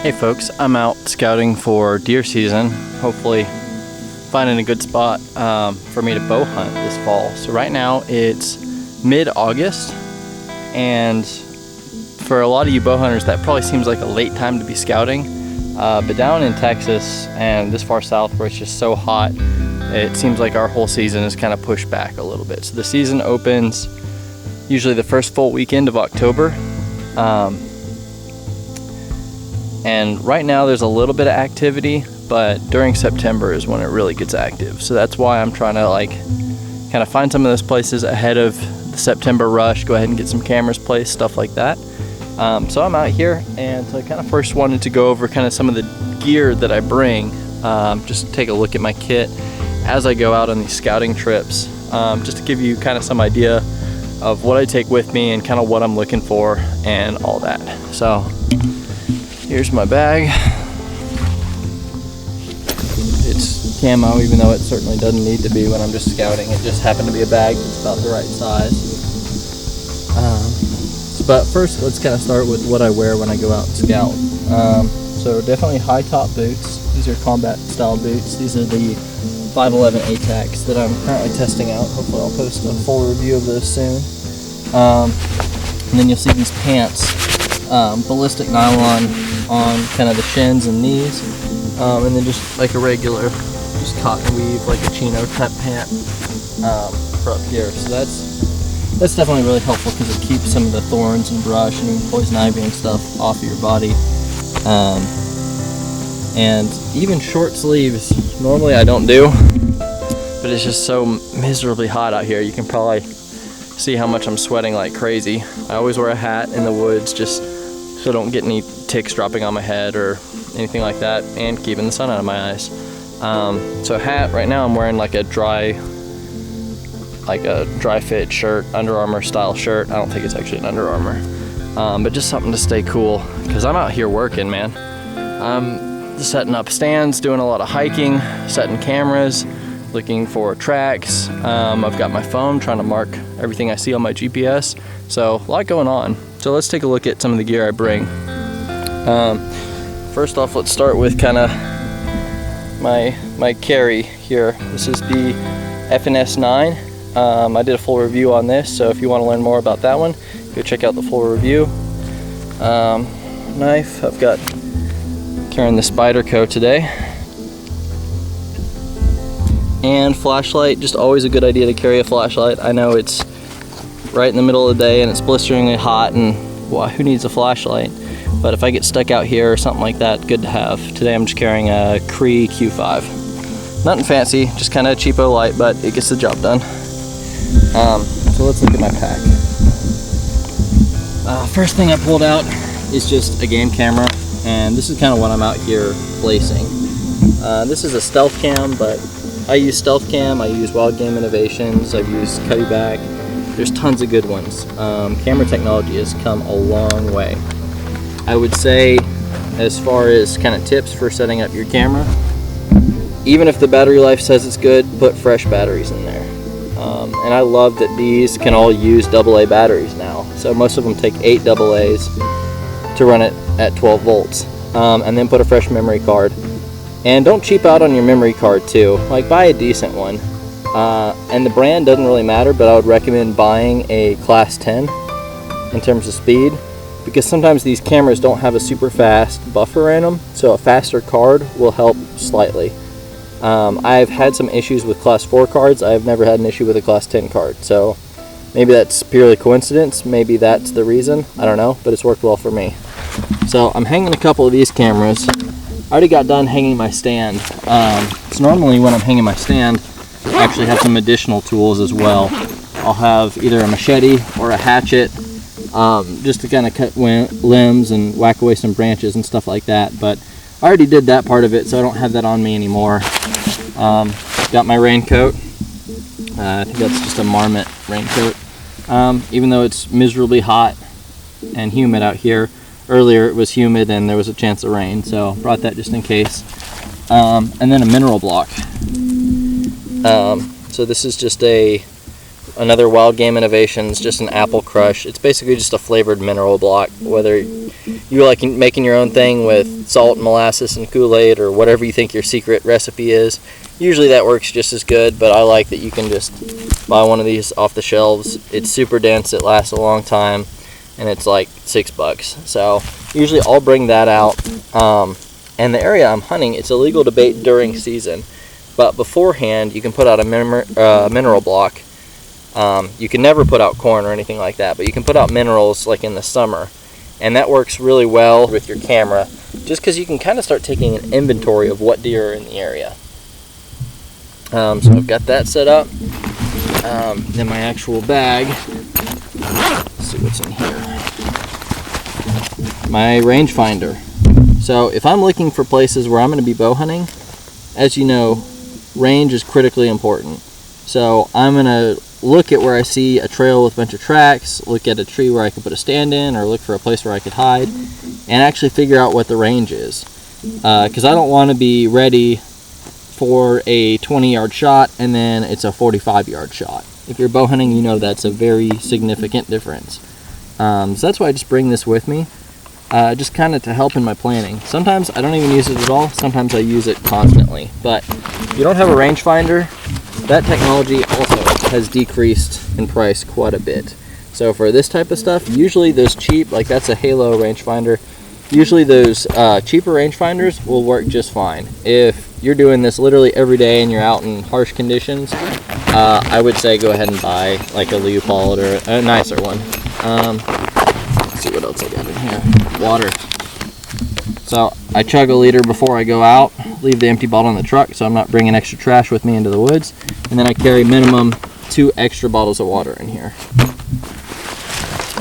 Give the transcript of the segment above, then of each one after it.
Hey folks, I'm out scouting for deer season, hopefully finding a good spot for me to bow hunt this fall. So right now it's mid-August, and for a lot of you bow hunters that probably seems like a late time to be scouting, but down in Texas and this far south where it's just so hot, it seems like our whole season is kind of pushed back a little bit. So the season opens usually the first full weekend of October. And right now there's a little bit of activity, but during September is when it really gets active. So that's why I'm trying to kind of find some of those places ahead of the September rush, go ahead and get some cameras placed, stuff like that. So I'm out here, and I kind of first wanted to go over kind of some of the gear that I bring, just take a look at my kit as I go out on these scouting trips, just to give you kind of some idea of what I take with me and kind of what I'm looking for and all that. So here's my bag. It's camo, even though it certainly doesn't need to be when I'm just scouting. It just happened to be a bag that's about the right size. But first, let's kind of start with what I wear when I go out and scout. So definitely high top boots. These are combat style boots. These are the 511 ATACs that I'm currently testing out. Hopefully I'll post a full review of those soon. And then you'll see these pants, ballistic nylon on kind of the shins and knees, and then just like a regular, just cotton weave, like a chino type pant for up here. So that's definitely really helpful because it keeps some of the thorns and brush and even poison ivy and stuff off of your body. And even short sleeves, normally I don't do, but it's just so miserably hot out here. You can probably see how much I'm sweating like crazy. I always wear a hat in the woods just so I don't get any ticks dropping on my head or anything like that, and keeping the sun out of my eyes. So hat, right now I'm wearing like a dry fit shirt, Under Armour style shirt. I don't think it's actually an Under Armour, but just something to stay cool because I'm out here working, man. I'm setting up stands, doing a lot of hiking, setting cameras, looking for tracks. I've got my phone trying to mark everything I see on my GPS, so a lot going on. So let's take a look at some of the gear I bring. First off, let's start with kind of my carry here. This is the FNS 9. I did a full review on this, so if you want to learn more about that one, go check out the full review. Knife, I've got carrying the Spyderco today. And flashlight, just always a good idea to carry a flashlight. I know it's right in the middle of the day and it's blisteringly hot, and well, who needs a flashlight? But if I get stuck out here or something like that, good to have. Today I'm just carrying a Cree Q5. Nothing fancy, just kind of cheapo light, but it gets the job done. So let's look at my pack. First thing I pulled out is just a game camera, and this is kind of what I'm out here placing. This is a stealth cam, but I use stealth cam, I use Wild Game Innovations, I've used Cuddyback. There's tons of good ones. Camera technology has come a long way. I would say, as far as kind of tips for setting up your camera, even if the battery life says it's good, put fresh batteries in there. And I love that these can all use AA batteries now. So most of them take 8 AA's to run it at 12 volts. And then put a fresh memory card. And don't cheap out on your memory card too. Like, buy a decent one. And the brand doesn't really matter, but I would recommend buying a Class 10 in terms of speed, because sometimes these cameras don't have a super fast buffer in them, so a faster card will help slightly. I've had some issues with Class 4 cards. I've never had an issue with a Class 10 card, so maybe that's purely coincidence, maybe that's the reason, I don't know, but it's worked well for me. So I'm hanging a couple of these cameras. I already got done hanging my stand. So normally when I'm hanging my stand, I actually have some additional tools as well. I'll have either a machete or a hatchet, just to kind of cut limbs and whack away some branches and stuff like that. But I already did that part of it, so I don't have that on me anymore. Got my raincoat. I think that's just a Marmot raincoat. Even though it's miserably hot and humid out here, earlier it was humid and there was a chance of rain, so brought that just in case. And then a mineral block. So this is just another Wild Game Innovations, just an apple crush. It's basically just a flavored mineral block. Whether you like making your own thing with salt, molasses, and Kool-Aid, or whatever you think your secret recipe is, usually that works just as good, but I like that you can just buy one of these off the shelves. It's super dense, it lasts a long time, and it's like $6. So usually I'll bring that out. And the area I'm hunting, it's illegal to bait during season, but beforehand you can put out a mineral block. You can never put out corn or anything like that, but you can put out minerals like in the summer, and that works really well with your camera, just because you can kind of start taking an inventory of what deer are in the area. So I've got that set up. Then my actual bag. Let's see what's in here. My rangefinder. So if I'm looking for places where I'm going to be bow hunting, as you know, range is critically important. So I'm going to look at where I see a trail with a bunch of tracks, look at a tree where I can put a stand in, or look for a place where I could hide, and actually figure out what the range is. Because I don't want to be ready for a 20-yard shot and then it's a 45-yard shot. If you're bow hunting, you know that's a very significant difference. So that's why I just bring this with me, just kind of to help in my planning. Sometimes I don't even use it at all, sometimes I use it constantly. But if you don't have a rangefinder, that technology also has decreased in price quite a bit. So for this type of stuff, usually those cheap, like that's a Halo rangefinder, usually those cheaper rangefinders will work just fine. If you're doing this literally every day and you're out in harsh conditions, I would say go ahead and buy like a Leupold or a nicer one. Let's see what else I got in here. Water. So I chug a liter before I go out, leave the empty bottle in the truck so I'm not bringing extra trash with me into the woods, and then I carry minimum 2 extra bottles of water in here.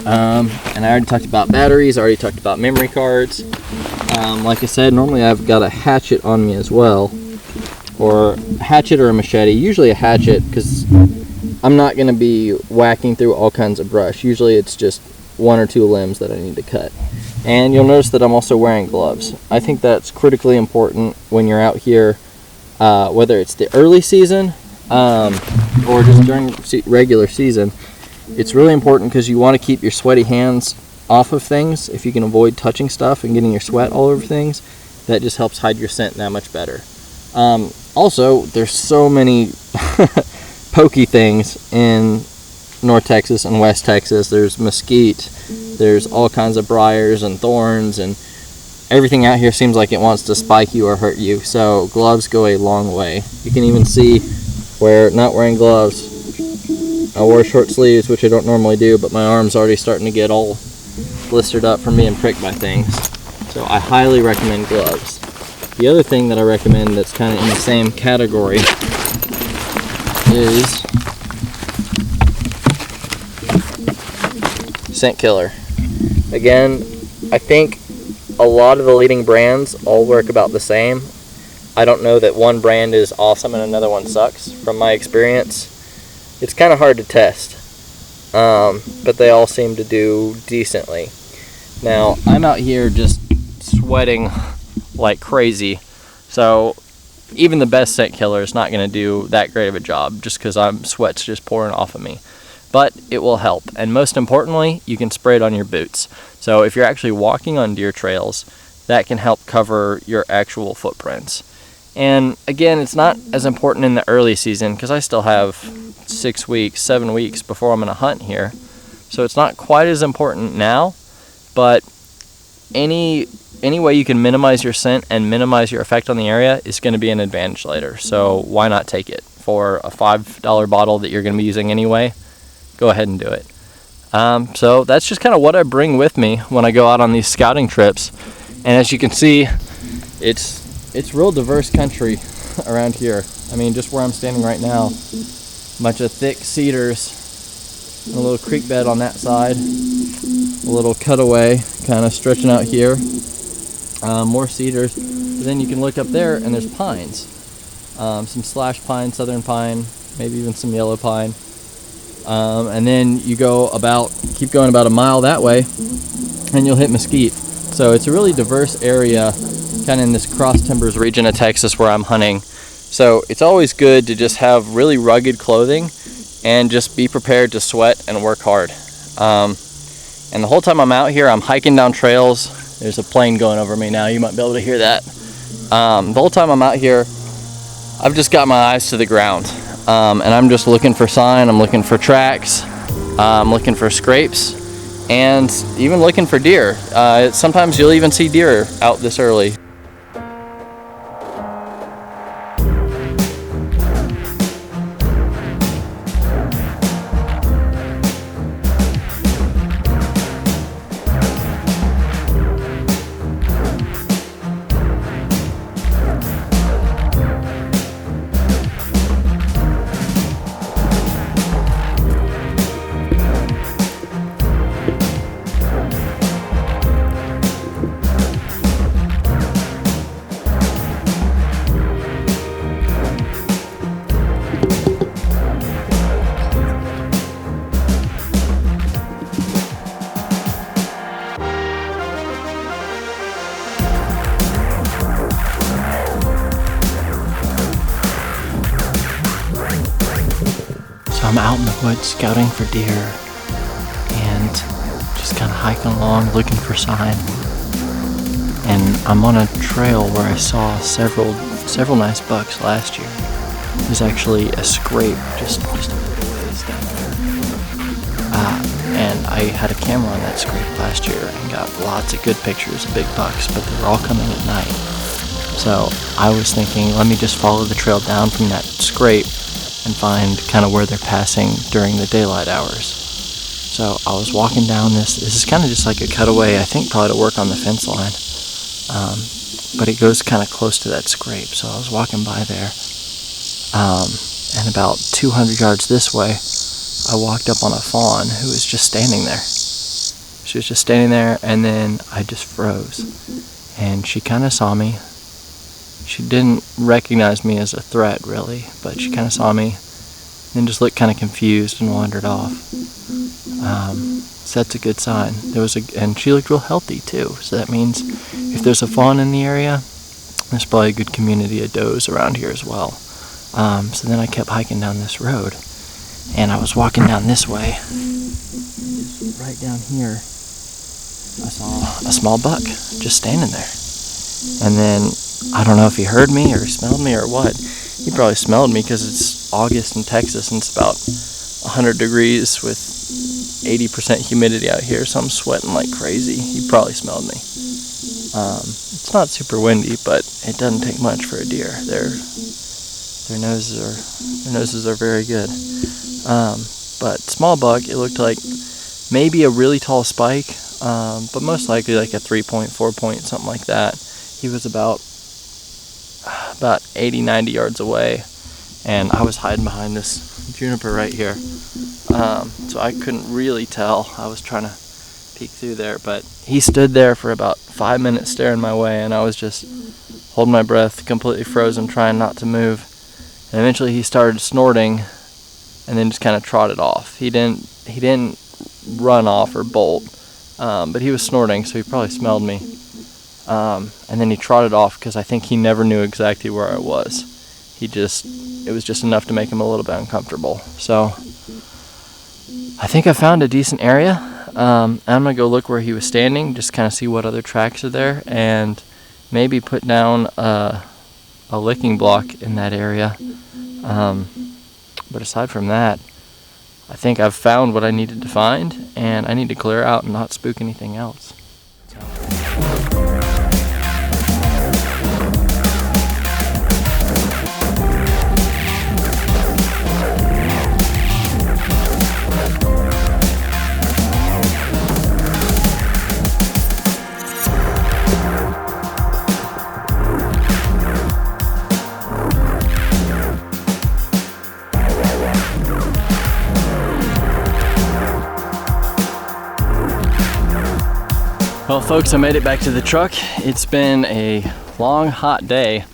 And I already talked about batteries, I already talked about memory cards. Like I said, normally I've got a hatchet on me as well, or a hatchet or a machete, usually a hatchet, because I'm not going to be whacking through all kinds of brush. Usually it's just 1 or 2 limbs that I need to cut. And you'll notice that I'm also wearing gloves. I think that's critically important when you're out here, whether it's the early season or just during regular season. It's really important because you want to keep your sweaty hands off of things. If you can avoid touching stuff and getting your sweat all over things, that just helps hide your scent that much better. Also, there's so many pokey things in North Texas and West Texas. There's mesquite, there's all kinds of briars and thorns, and everything out here seems like it wants to spike you or hurt you, so gloves go a long way. You can even see where not wearing gloves, I wore short sleeves, which I don't normally do, but my arm's already starting to get all blistered up from being pricked by things. So I highly recommend gloves. The other thing that I recommend that's kind of in the same category is scent killer. Again, I think a lot of the leading brands all work about the same. I don't know that one brand is awesome and another one sucks. From my experience, it's kind of hard to test, but they all seem to do decently. Now, I'm out here just sweating like crazy, so even the best scent killer is not going to do that great of a job just because sweat's just pouring off of me. But it will help, and most importantly, you can spray it on your boots. So if you're actually walking on deer trails, that can help cover your actual footprints. And again, it's not as important in the early season because I still have 6 weeks, 7 weeks before I'm going to hunt here. So it's not quite as important now, but any way you can minimize your scent and minimize your effect on the area is going to be an advantage later. So why not take it? For a $5 bottle that you're going to be using anyway, go ahead and do it. So that's just kind of what I bring with me when I go out on these scouting trips. And as you can see, it's real diverse country around here. I mean, just where I'm standing right now, a bunch of thick cedars, and a little creek bed on that side, a little cutaway kind of stretching out here, more cedars. But then you can look up there and there's pines, some slash pine, southern pine, maybe even some yellow pine. And then you keep going about a mile that way and you'll hit mesquite. So it's a really diverse area kind of in this cross timbers region of Texas where I'm hunting. So it's always good to just have really rugged clothing and just be prepared to sweat and work hard. And the whole time I'm out here, I'm hiking down trails. There's a plane going over me now. You might be able to hear that. The whole time I'm out here, I've just got my eyes to the ground. And I'm just looking for sign, I'm looking for tracks, I'm looking for scrapes, and even looking for deer. Sometimes you'll even see deer out this early. I'm out in the woods scouting for deer and just kind of hiking along looking for sign. And I'm on a trail where I saw several nice bucks last year. There's actually a scrape just a little ways down there. And I had a camera on that scrape last year and got lots of good pictures of big bucks, but they were all coming at night. So I was thinking, let me just follow the trail down from that scrape and find kind of where they're passing during the daylight hours. So I was walking down this is kind of just like a cutaway, I think probably to work on the fence line. But it goes kind of close to that scrape, so I was walking by there. And about 200 yards this way, I walked up on a fawn who was just standing there. She was just standing there, and then I just froze. And she kind of saw me. She didn't recognize me as a threat, really, but she kind of saw me, then just looked kind of confused and wandered off. So that's a good sign. And she looked real healthy too, so that means if there's a fawn in the area, there's probably a good community of does around here as well. So then I kept hiking down this road, and I was walking down this way. Right down here, I saw a small buck just standing there. And then I don't know if he heard me or he smelled me or what. He probably smelled me because it's August in Texas and it's about 100 degrees with 80% humidity out here, so I'm sweating like crazy. He probably smelled me. It's not super windy, but it doesn't take much for a deer. Their noses are very good. But small buck, it looked like maybe a really tall spike, but most likely like a 3-point, 4-point, something like that. He was about 80, 90 yards away, and I was hiding behind this juniper right here. So I couldn't really tell. I was trying to peek through there, but he stood there for about 5 minutes staring my way, and I was just holding my breath, completely frozen, trying not to move. And eventually he started snorting and then just kind of trotted off. He didn't run off or bolt, but he was snorting, so he probably smelled me. And then he trotted off because I think he never knew exactly where I was. It was just enough to make him a little bit uncomfortable. So I think I found a decent area. I'm going to go look where he was standing, just kind of see what other tracks are there, and maybe put down a licking block in that area. But aside from that, I think I've found what I needed to find, and I need to clear out and not spook anything else. Well, folks, I made it back to the truck. It's been a long, hot day,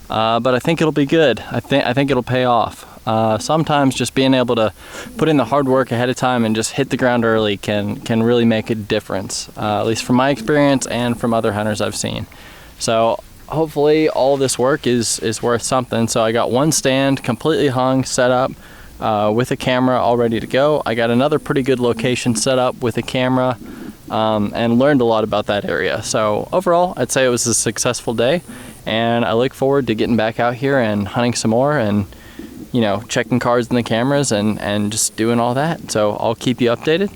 but I think it'll be good. I think it'll pay off. Sometimes just being able to put in the hard work ahead of time and just hit the ground early can really make a difference, at least from my experience and from other hunters I've seen. So hopefully all this work is worth something. So I got one stand completely hung, set up with a camera all ready to go. I got another pretty good location set up with a camera and learned a lot about that area. So overall, I'd say it was a successful day, and I look forward to getting back out here and hunting some more, and you know, checking cards in the cameras and just doing all that. So I'll keep you updated.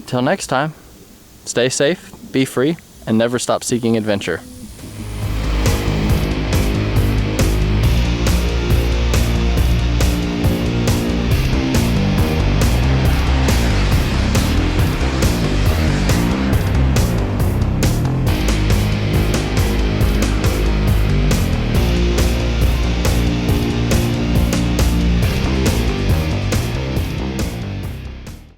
Till next time, stay safe, be free, and never stop seeking adventure.